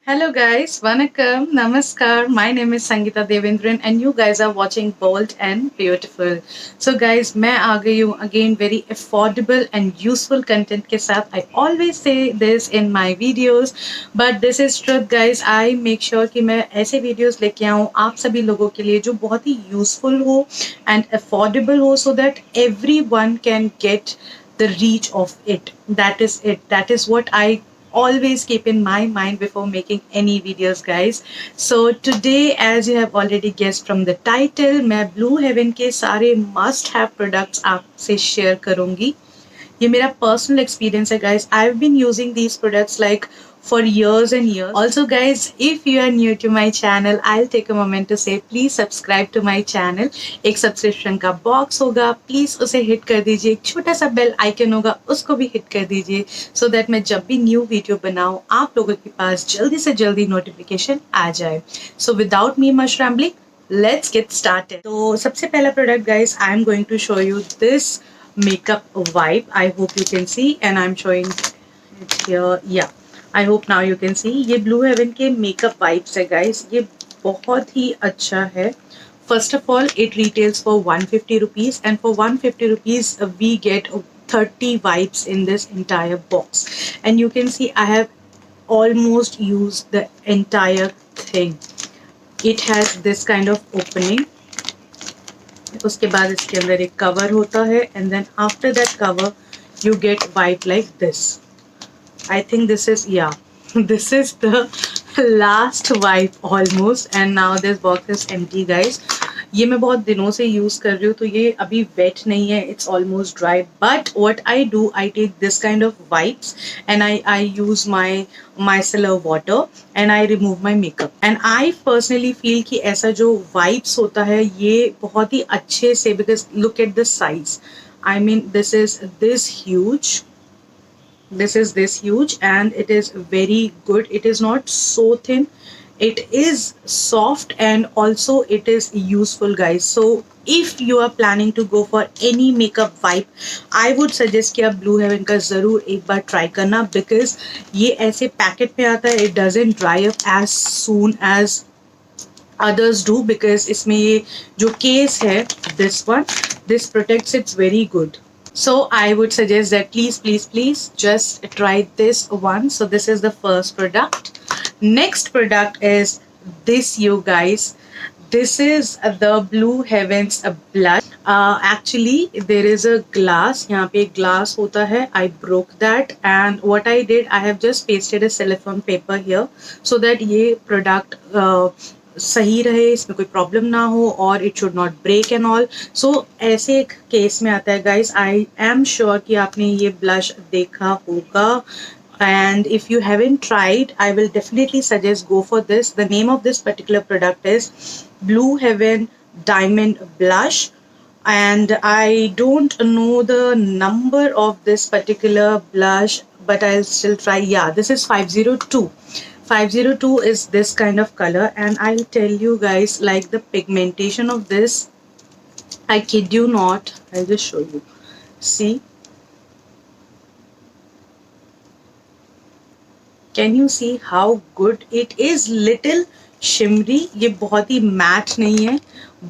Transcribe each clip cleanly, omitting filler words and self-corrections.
Hello guys, Vanakkam, Namaskar. My name is Sangeeta Devendran and you guys are watching Bold and Beautiful. So guys, मैं आ गई हूँ again very affordable and useful content के साथ. I always say this in my videos, but this is truth guys. I make sure कि मैं ऐसे videos लेके आऊँ आप सभी लोगों के लिए जो बहुत ही useful हो and affordable हो so that everyone can get the reach of it. That is it. That is what I always keep in my mind before making any videos guys. So today, as you have already guessed from the title, मैं Blue Heaven के सारे must have products आपसे share करूँगी. ये मेरा personal experience है guys. I have been using these products like for years and years. Also guys, if you are new to my channel, I'll take a moment to say please subscribe to my channel. एक subscription का box होगा, please उसे hit कर दीजिए. एक छोटा सा bell icon होगा, उसको भी हिट कर दीजिए सो दैट मैं जब भी न्यू वीडियो बनाऊं आप लोगों के पास जल्दी से जल्दी नोटिफिकेशन आ जाए. So without me much rambling, let's get started. तो सबसे पहला product guys, I am going to show you this makeup wipe. I hope you can see and I'm showing it here. Yeah, I hope now you can see. ये Blue Heaven के makeup wipes है guys. ये बहुत ही अच्छा है. First of all, it retails for 150 rupees and for 150 rupees we get 30 wipes in this entire box. And you can see I have almost used the entire thing. It has this kind of opening. उसके बाद इसके अंदर एक cover होता है and then after that cover you get wipe like this. I think this is this is the last wipe almost and now this box is empty guys. ये मैं बहुत दिनों से यूज कर रही हूँ तो ये अभी वेट नहीं है, it's almost dry. But what I do, I take this kind of wipes and I use my micellar water and I remove my makeup and I personally feel कि ऐसा जो wipes होता है ये बहुत ही अच्छे से, because look at the size. I mean this is this huge and it is very good. It is not so thin, it is soft and also it is useful guys. So if you are planning to go for any makeup wipe, I would suggest कि आप Blue Heaven का ज़रूर एक बार try करना, because ये ऐसे packet में आता है, it doesn't dry up as soon as others do, because इसमें ये जो case है, this protects it very good. So I would suggest that please just try this one. So this is the first product. Next product is this, you guys. This is the Blue Heavens blush. Actually there is a glass, यहाँ पे एक glass होता है. I broke that and what I did, I have just pasted a cellophane paper here so that ये product सही रहे, इसमें कोई प्रॉब्लम ना हो और it should not break and all. So ऐसे एक केस में आता है गाइज. आई एम श्योर कि आपने ये ब्लश देखा होगा and if you haven't tried, I will definitely suggest go for this. The name of this particular product is Blue Heaven Diamond Blush and I don't know the number of this particular blush but I'll still try. Yeah, this is 502. 502 is this kind of color and I'll tell you guys, like the pigmentation of this, I kid you not, I'll just show you. See, can you see how good it is? Little shimmery, ये बहुत ही matte नहीं है,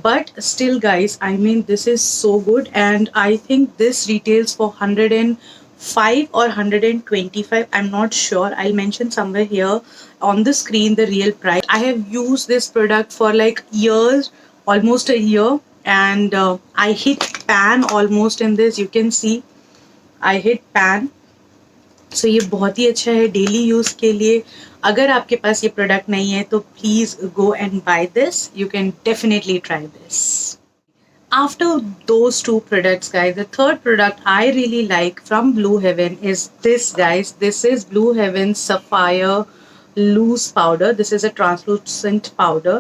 but still guys, I mean this is so good and I think this retails for 105 or 125. I'm not sure. I'll mention somewhere here on the screen the real price. I have used this product for like years, almost a year, and I hit pan almost in this. You can see I hit pan. So ये बहुत ही अच्छा है daily use के लिए. अगर आपके पास ये product नहीं है तो please go and buy this. You can definitely try this. After those two products guys, the third product I really like from Blue Heaven is this guys. This is Blue Heaven Sapphire loose powder. This is a translucent powder.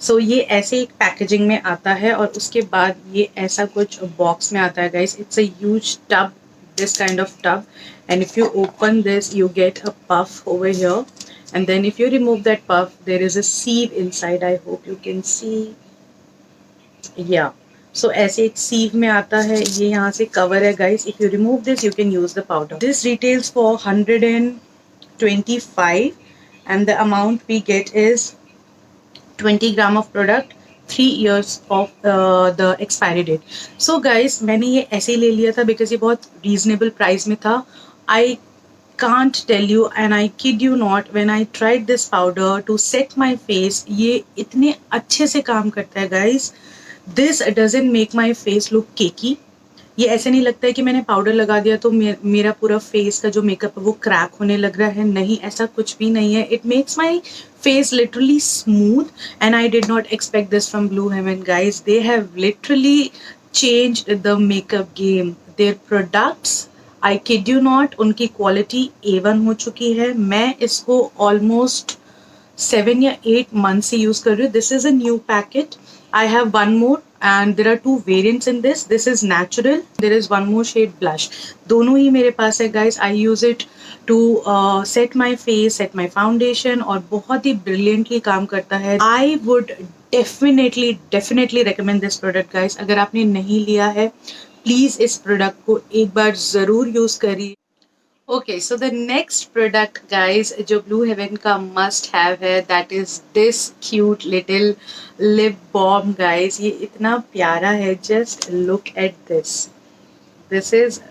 So ये ऐसे एक packaging में आता है और उसके बाद ये ऐसा कुछ बॉक्स में आता है guys. It's a huge tub, this kind of tub, and if you open this you get a puff over here and then if you remove that puff there is a sieve inside. I hope you can see. Yeah, so ऐसे एक sieve में आता है. ये यहाँ से cover है guys. If you remove this you can use the powder. This retails for 25, and the amount we get is 20 gram of product, 3 years of the expiry date. So guys, मैंने ये ऐसे ही ले लिया था because ये बहुत reasonable price में था. I can't tell you and I kid you not, when I tried this powder to set my face, ये इतने अच्छे से काम करता है guys. This doesn't make my face look cakey. ये ऐसे नहीं लगता है कि मैंने पाउडर लगा दिया तो मेरा पूरा फेस का जो मेकअप है वो क्रैक होने लग रहा है. नहीं, ऐसा कुछ भी नहीं है. It makes my face literally smooth, and I did not expect this from Blue Heaven, guys. They have literally changed the makeup game. Their products, I kid you not, उनकी क्वालिटी A1 हो चुकी है. मैं इसको almost 7 या 8 months से use कर रही हूँ. This is a new packet. I have one more and there are two variants in this. This is natural. There is one more shade blush. दोनों ही मेरे पास है guys. I use it to set my face, set my foundation और बहुत ही brilliantly काम करता है. I would definitely recommend this product guys. अगर आपने नहीं लिया है प्लीज इस प्रोडक्ट को एक बार जरूर यूज करिए. Okay, so the next product, guys, जो Blue Heaven का must have है, that is this cute little lip balm, guys. ये इतना प्यारा है. Just look at this. This is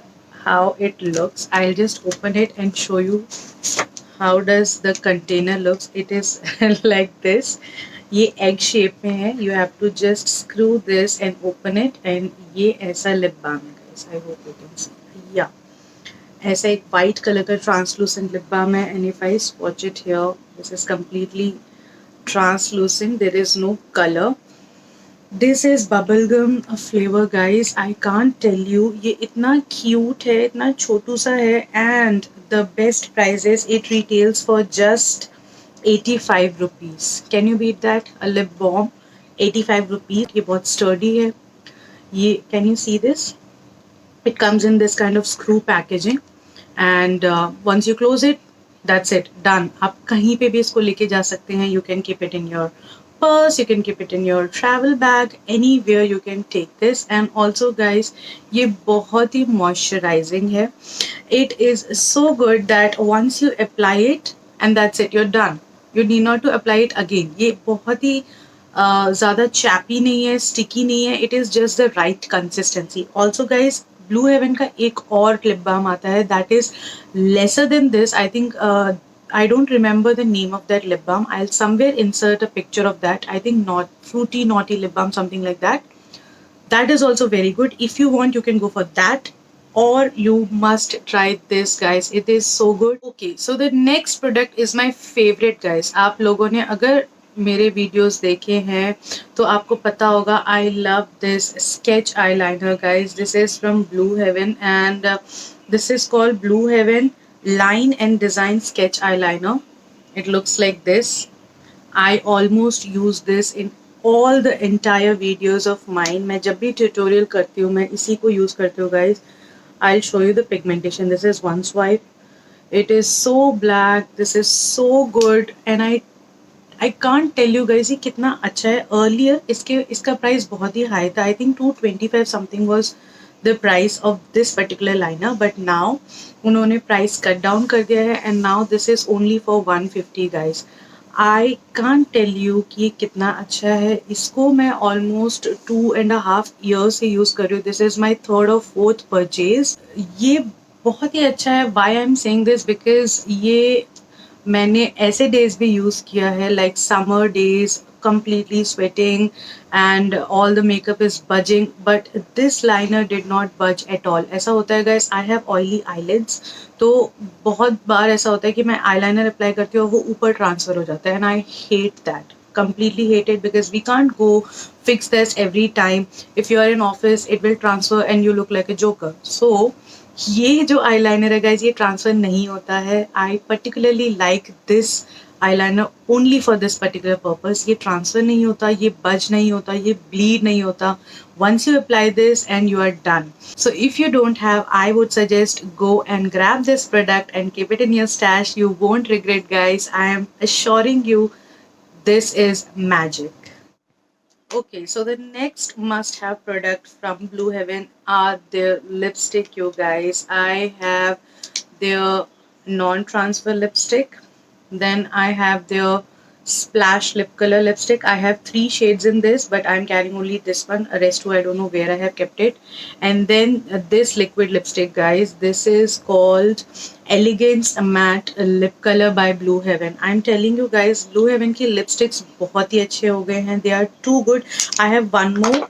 how it looks. I'll just open it and show you how does the container looks. It is like this. ये egg shape में है. You have to just screw this and open it, and ये ऐसा lip balm है, guys. I hope you can see. Yeah. ऐसा एक white colour का translucent lip balm है. And if I swatch it here, this is completely translucent. There is no color. This is bubblegum flavor, guys. I can't tell you. ये इतना cute है, इतना छोटू सा है. And the best price is it retails for just 85 rupees. Can you beat that? A lip balm, 85 rupees. ये बहुत sturdy है. ये, can you see this? It comes in this kind of screw packaging, and once you close it, that's it, done. आप कहीं पे भी इसको लेके जा सकते हैं. You can keep it in your purse, you can keep it in your travel bag, anywhere you can take this. And also guys, ये बहुत ही moisturizing है. It is so good that once you apply it and that's it, you're done. You need not to apply it again. ये बहुत ही ज़्यादा चैपी नहीं है, sticky नहीं है. It is just the right consistency. Also guys, Blue Heaven का एक और लिप बाम आता है that is lesser than this. I think I don't remember the name of that lip balm. I'll somewhere insert a picture of that. I think not fruity naughty lip balm, something like that. That is also very good. If you want, you can go for that, or you must try this, guys. It is so good. Okay, so the next product is my favorite, guys. आप लोगों ने अगर मेरे videos देखे हैं तो आपको पता होगा. I love this sketch eyeliner, guys. This is from Blue Heaven, and this is called Blue Heaven Line and Design Sketch Eyeliner. It looks like this. I almost use this in all the entire videos of mine. मैं जब भी tutorial करती हूँ मैं इसी को use करती हूँ, guys. I'll show you the pigmentation. This is one swipe. It is so black. This is so good, and I can't tell you guys ये कितना अच्छा है. अर्लियर इसका प्राइस बहुत ही हाई था. I think 225 something was the price of this particular liner, but now उन्होंने price cut down कर दिया है, and now this is only for 150, guys. I can't tell you कि ये कितना अच्छा है. इसको मैं almost 2.5 years से यूज़ कर रही हूँ. This is my third or fourth purchase. ये बहुत ही अच्छा है. Why I'm saying this? Because ये मैंने ऐसे डेज भी यूज़ किया है, like summer days, completely sweating and all the makeup is budging, but this liner did not budge at all. ऐसा होता है guys, I have oily eyelids, तो बहुत बार ऐसा होता है कि मैं eyeliner अप्लाई करती हूँ और वो ऊपर ट्रांसफर हो जाता है, and I hate that, completely hate it, because we can't go fix this every time. If you are in office, it will transfer and you look like a joker. So ये जो eyeliner है guys, ये transfer नहीं होता है. I particularly like this eyeliner only for this particular purpose. ये transfer नहीं होता, ये बज नहीं होता, ये bleed नहीं होता. Once you apply this and you are done. So if you don't have, I would suggest go and grab this product and keep it in your stash. You won't regret, guys. I am assuring you, this is magic. Okay, so the next must-have product from Blue Heaven are their lipstick, you guys. I have their non-transfer lipstick. Then I have their Splash lip color lipstick. I have 3 shades in this, but I'm carrying only this one. Rest two, I don't know where I have kept it. And then this liquid lipstick, guys. This is called Elegance Matte Lip Color by Blue Heaven. I'm telling you guys, Blue Heaven की lipsticks बहुत ही अच्छे हो गए हैं. They are too good. I have one more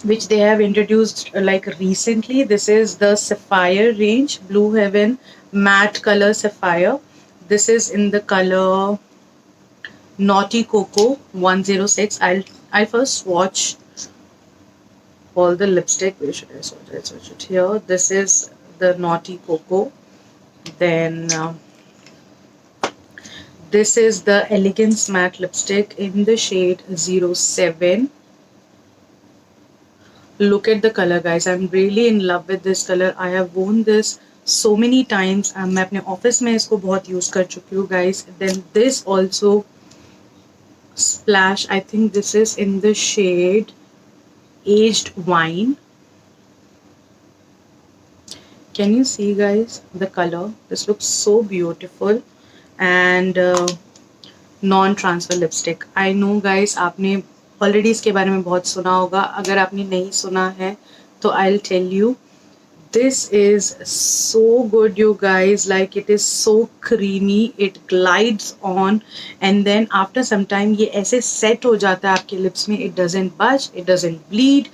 which they have introduced like recently. This is the Sapphire range, Blue Heaven matte color Sapphire. This is in the color Naughty Cocoa 106. I'll first swatch all the lipstick. Where should I swatch? I swatch it here. This is the Naughty Cocoa. Then this is the Elegance matte lipstick in the shade 07. Look at the color, guys. I'm really in love with this color. I have worn this so many times. मैं अपने office में इसको बहुत use कर चुकी हूँ, guys. Then this also Splash. I think this is in the shade Aged Wine. Can you see, guys, the color? This looks so beautiful. And non-transfer lipstick. I know, guys, आपने already इसके बारे में बहुत सुना होगा. अगर आपने नहीं सुना है तो I'll tell you. This is so good, you guys. Like, it is so creamy. It glides on, and then after some time ये ऐसे set हो जाता है आपके lips में. It doesn't budge. It doesn't bleed.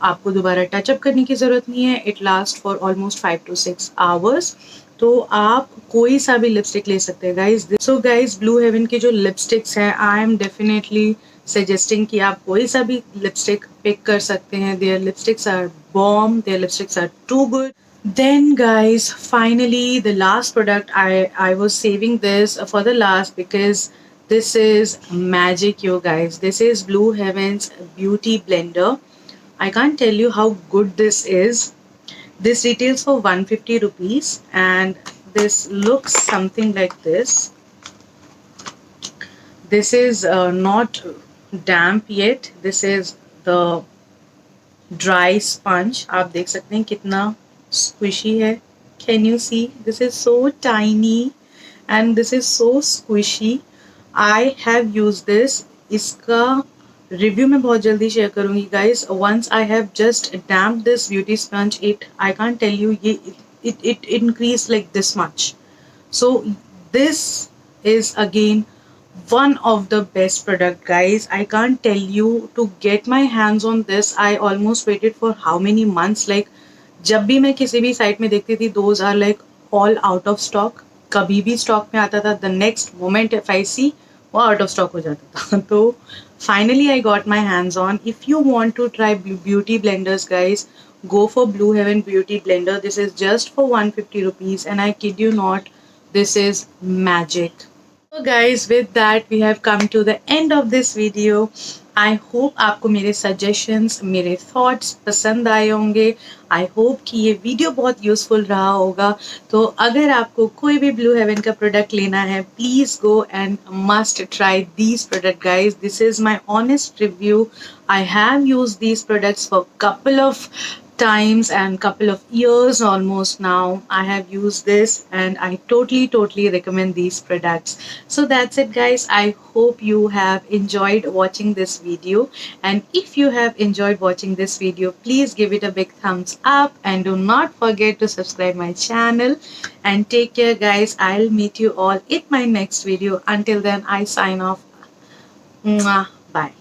आपको दोबारा टच अप करने की ज़रूरत नहीं है. It lasts for almost 5 to 6 hours. तो आप कोई सा भी लिपस्टिक ले सकते हैं, guys. So guys, Blue Heaven के जो लिपस्टिक्स हैं, आई एम डेफिनेटली सजेस्टिंग कि आप कोई सा भी लिपस्टिक पिक कर सकते हैं. Their lipsticks are bomb. Their lipsticks are too good. Then, guys, finally, the last product, I was saving this for the last because this is magic, you guys. This is Blue Heaven's Beauty Blender. I can't tell you how good this is. This retails for 150 rupees and this looks something like this. This is not damp yet. This is the dry sponge. आप देख सकते हैं कितना squishy है. Can you see? This is so tiny and this is so squishy. I have used this. इसका review मैं बहुत जल्दी शेयर करूंगी, guys. Once I have just damp this beauty sponge, I can't tell you, ये it increased like this much. So this is again one of the best product, guys. I can't tell you, to get my hands on this I almost waited for how many months. Like, जब भी मैं किसी भी site में देखती थी, those are like all out of stock. कभी भी स्टॉक में आता था, the next moment if I see, वो आउट ऑफ स्टॉक हो जाता था. तो finally I got my hands on. If you want to try beauty blenders, guys, go for Blue Heaven Beauty Blender. This is just for 150 rupees and I kid you not, this is magic. So guys, with that we have come to the end of this video. I hope आपको मेरे suggestions, मेरे thoughts पसंद आए होंगे. I hope कि ये video बहुत useful रहा होगा. तो अगर आपको कोई भी Blue Heaven का प्रोडक्ट लेना है, please go and must try these product, guys. This is my honest review. I have used these products for couple of times and couple of years almost now. I have used this and I totally recommend these products. So that's it, guys. I hope you have enjoyed watching this video, and if you have enjoyed watching this video, please give it a big thumbs up and do not forget to subscribe my channel. And take care, guys. I'll meet you all in my next video. Until then, I sign off. Mwah. Bye.